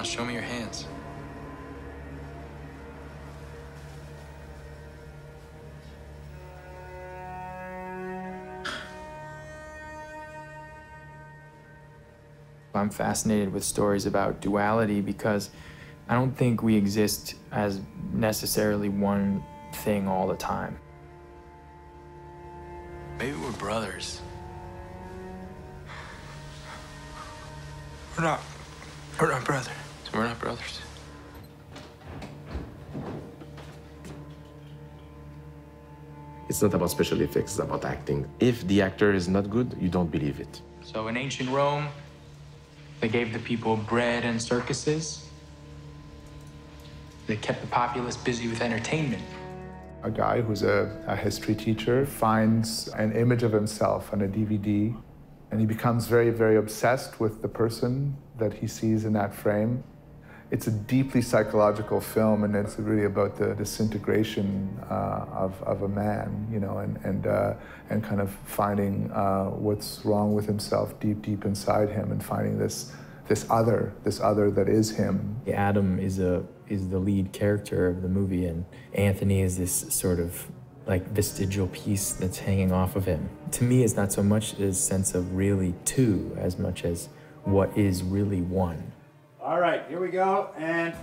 show me your hands. I'm fascinated with stories about duality because I don't think we exist as necessarily one thing all the time. Maybe we're brothers. We're not brothers. We're not brothers. It's not about special effects, it's about acting. If the actor is not good, you don't believe it. So in ancient Rome, they gave the people bread and circuses. They kept the populace busy with entertainment. A guy who's a history teacher finds an image of himself on a DVD, and he becomes very, very obsessed with the person that he sees in that frame. It's a deeply psychological film, and it's really about the disintegration of a man, you know, and kind of finding what's wrong with himself deep inside him, and finding this other that is him. Adam is the lead character of the movie, and Anthony is this sort of like vestigial piece that's hanging off of him. To me, it's not so much a sense of really two as much as what is really one. All right, here we go, and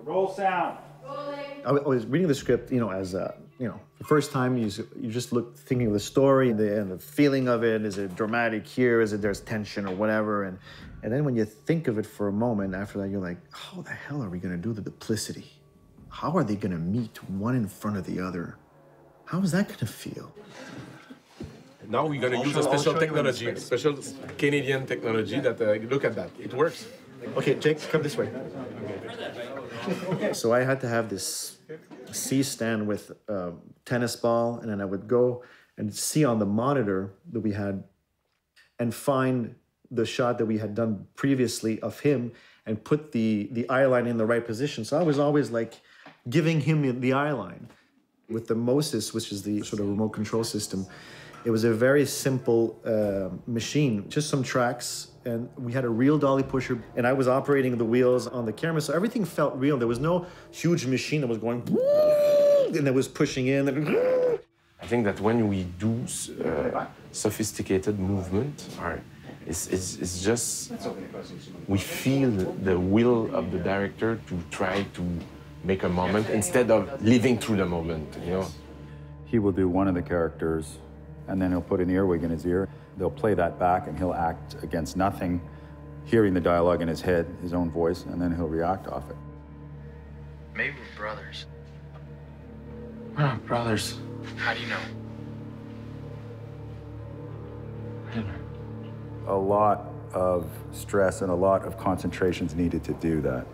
roll sound. I was reading the script, you know, as you know, the first time you just look thinking of the story and the feeling of it. Is it dramatic here? Is it there's tension or whatever? And then when you think of it for a moment after that, you're like, how the hell are we gonna do the duplicity? How are they gonna meet one in front of the other? How is that gonna feel? Now we're gonna use a special technology, special Canadian technology that, look at that, it works. Okay, Jake, come this way. So I had to have this C-stand with a tennis ball, and then I would go and see on the monitor that we had and find the shot that we had done previously of him and put the eye line in the right position. So I was always like giving him the eye line. With the Moses, which is the sort of remote control system, it was a very simple machine, just some tracks, and we had a real dolly pusher, and I was operating the wheels on the camera, so everything felt real. There was no huge machine that was going and that was pushing in. I think that when we do sophisticated movement, it's just, we feel the will of the director to try to make a moment instead of living through the moment, you know? He will do one of the characters, and then he'll put an earwig in his ear. They'll play that back, and he'll act against nothing, hearing the dialogue in his head, his own voice, and then he'll react off it. Maybe we're brothers. We're not brothers. How do you know? I don't know. A lot of stress and a lot of concentration's needed to do that.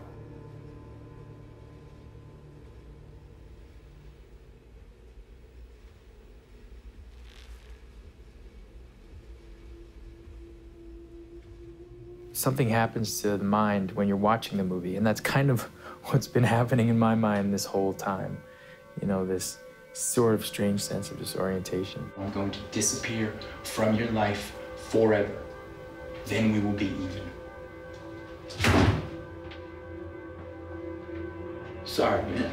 Something happens to the mind when you're watching the movie, and that's kind of what's been happening in my mind this whole time. You know, this sort of strange sense of disorientation. I'm going to disappear from your life forever. Then we will be even. Sorry, man.